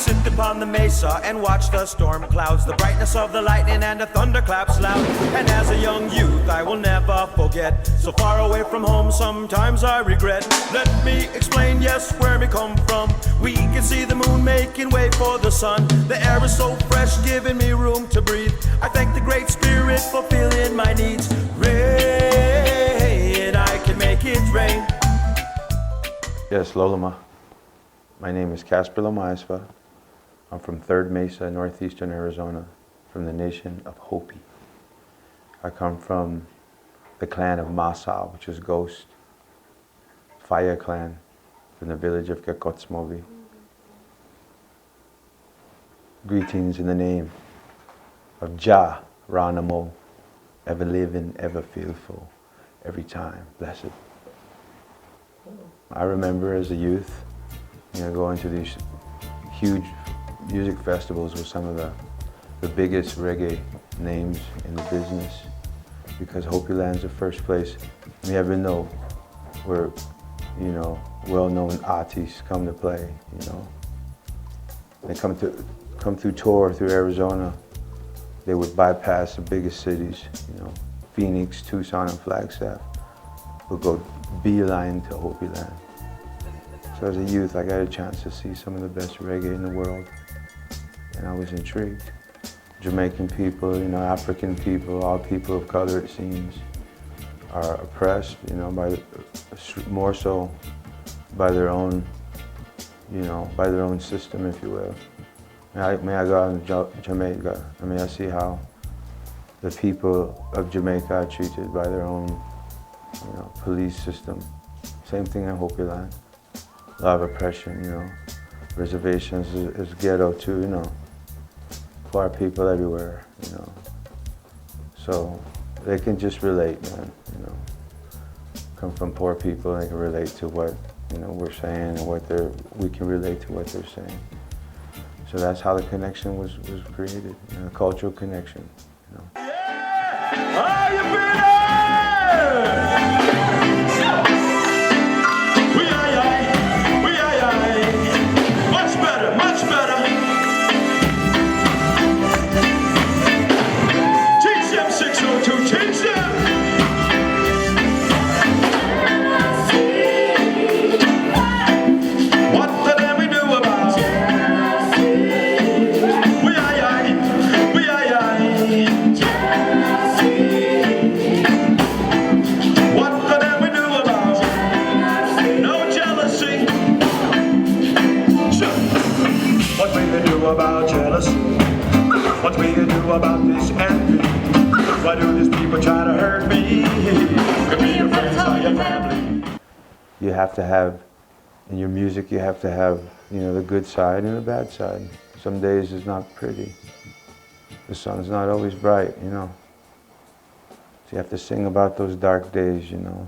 sit upon the mesa and watch the storm clouds, the brightness of the lightning and the thunderclaps loud. And as a young youth I will never forget, so far away from home sometimes I regret. Let me explain, yes, where we come from. We can see the moon making way for the sun. The air is so fresh, giving me room to breathe. I thank the Great Spirit for filling my needs. Rain, I can make it rain. Yes, Loloma. My name is Casper Lomayesva. I'm from 3rd Mesa, northeastern Arizona, from the nation of Hopi. I come from the clan of Masa, which is Ghost, Fire clan, from the village of Kekotsmovi. Greetings in the name of Jah Ranamo, ever living, ever fearful, every time, blessed. I remember as a youth, going to these huge music festivals with some of the biggest reggae names in the business, because Hopi Land's the first place we ever know where, well-known artists come to play. They come through tour through Arizona. They would bypass the biggest cities, Phoenix, Tucson, and Flagstaff, would go beeline to Hopi Land. So as a youth, I got a chance to see some of the best reggae in the world, and I was intrigued. Jamaican people, African people, all people of color, it seems, are oppressed, more so by their own, by their own system, if you will. May I go out to Jamaica, and may I see how the people of Jamaica are treated by their own, police system. Same thing in Hopi Land. A lot of oppression, reservations is ghetto too, poor people everywhere, So they can just relate, man, Come from poor people, and they can relate to what, we're saying, and we can relate to what they're saying. So that's how the connection was created, a cultural connection, Yeah! Are you ready? About jealousy? What will you do about this envy? Why do these people try to hurt me? Could be your friends or your family. You have to have, in your music, you have to have, the good side and the bad side. Some days it's not pretty. The sun's not always bright, So you have to sing about those dark days, In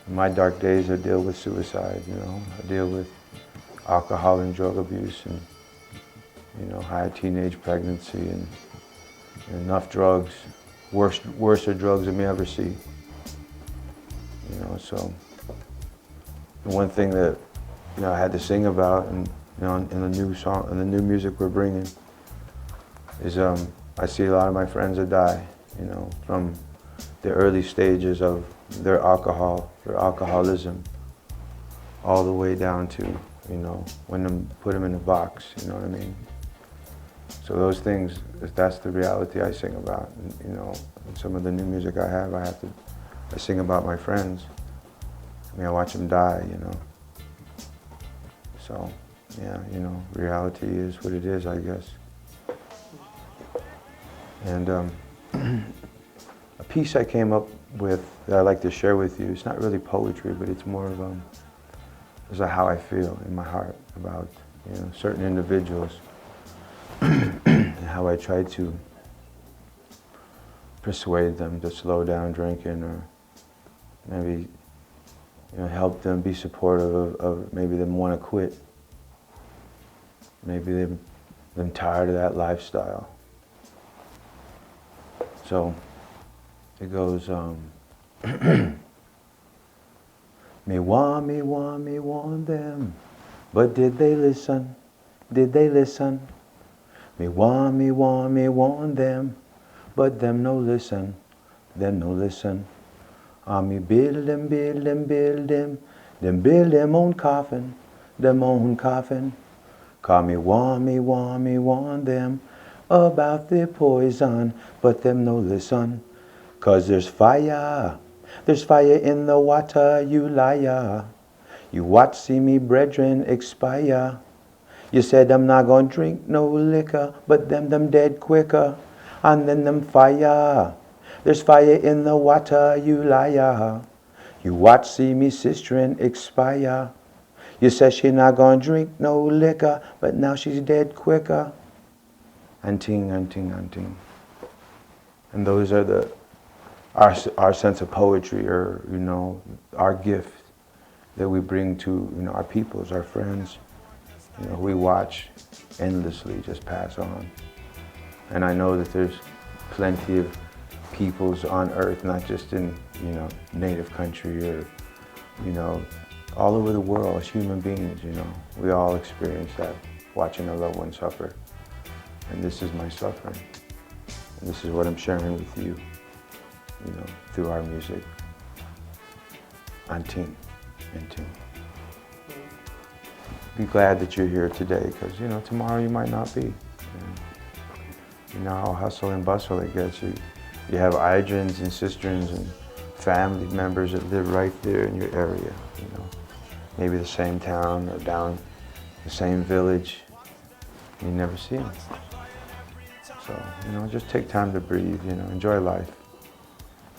my dark days, I deal with suicide, I deal with alcohol and drug abuse, and high teenage pregnancy, and enough drugs, worse drugs than we ever see. So the one thing that I had to sing about, and in the new song, in the new music we're bringing, is I see a lot of my friends that die, from the early stages of their alcoholism, all the way down to when them put them in a box. You know what I mean? So those things, that's the reality I sing about. And, some of the new music I have, I sing about my friends. I watch them die, So, yeah, reality is what it is, I guess. And a piece I came up with that I'd like to share with you, it's not really poetry, but it's more of it's how I feel in my heart about, certain individuals. And how I try to persuade them to slow down drinking, or maybe help them be supportive of maybe them want to quit. Maybe them tired of that lifestyle. So it goes, me want them, but did they listen? Did they listen? Me want them, but them no listen, them no listen. Me build them, them build them own coffin, them own coffin. Cause me want them about the poison, but them no listen. Cause there's fire in the water, you liar. You watch see me brethren expire. You said I'm not gonna drink no liquor, but them dead quicker. And then them fire. There's fire in the water, you liar. You watch see me sisterin expire. You said she not gonna drink no liquor, but now she's dead quicker. Anting. And those are our sense of poetry, or our gift that we bring to our peoples, our friends. We watch endlessly just pass on. And I know that there's plenty of peoples on earth, not just in native country or all over the world as human beings. We all experience that, watching a loved one suffer. And this is my suffering. And this is what I'm sharing with you, through our music. Anting. Be glad that you're here today, because tomorrow you might not be. You know how hustle and bustle it gets. You have idrins and sisterns and family members that live right there in your area. Maybe the same town or down the same village. You never see them. So just take time to breathe. Enjoy life.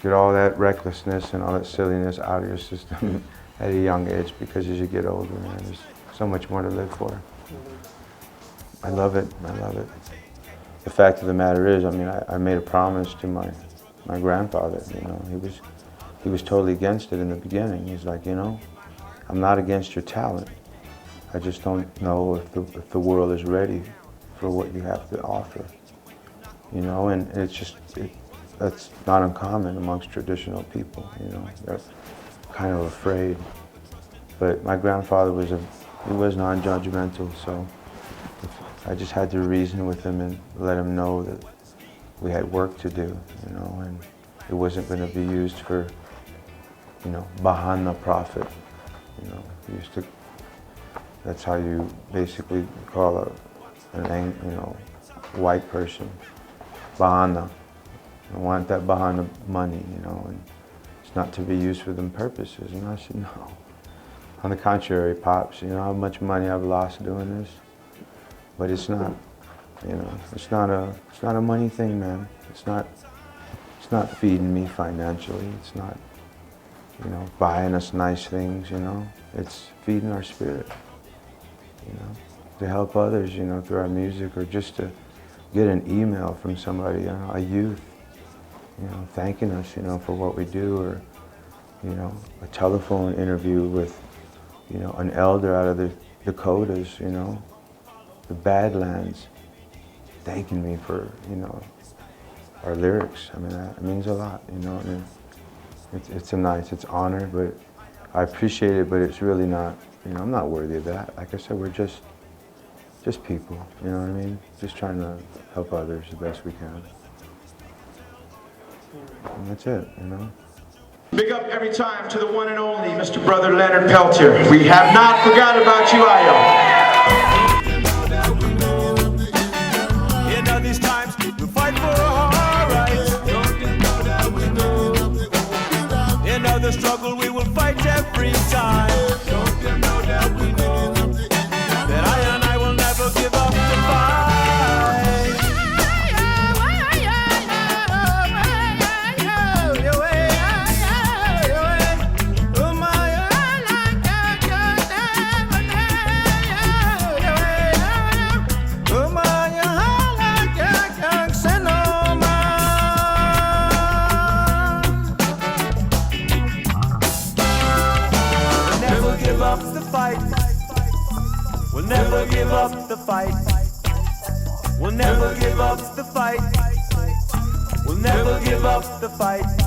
Get all that recklessness and all that silliness out of your system at a young age, because as you get older, there's so much more to live for. I love it. The fact of the matter is, I made a promise to my grandfather. He was totally against it in the beginning. He's like, I'm not against your talent. I just don't know if the world is ready for what you have to offer. And that's not uncommon amongst traditional people. They're kind of afraid. But my grandfather was non-judgmental, so I just had to reason with him and let him know that we had work to do, and it wasn't going to be used for, bahana profit. That's how you basically call an white person, bahana. I want that bahana money, and it's not to be used for them purposes. And I said, no. On the contrary, Pops, how much money I've lost doing this, but it's not, it's not a money thing, man. It's not feeding me financially. It's not, buying us nice things, It's feeding our spirit, to help others, through our music, or just to get an email from somebody, a youth, thanking us, for what we do, or, a telephone interview with, an elder out of the Dakotas, the Badlands, thanking me for, our lyrics. That means a lot, and it's a nice, it's honor, but I appreciate it, but it's really not, I'm not worthy of that. Like I said, we're just people, Just trying to help others the best we can. And that's it, Big up every time to the one and only Mr. Brother Leonard Peltier. We have not forgot about you, Ayo. These times we fight for our rights. In the struggle we will fight every time. That I and I will never give up the fight. We'll never give up the fight. We'll never give up the fight. We'll never give up the fight.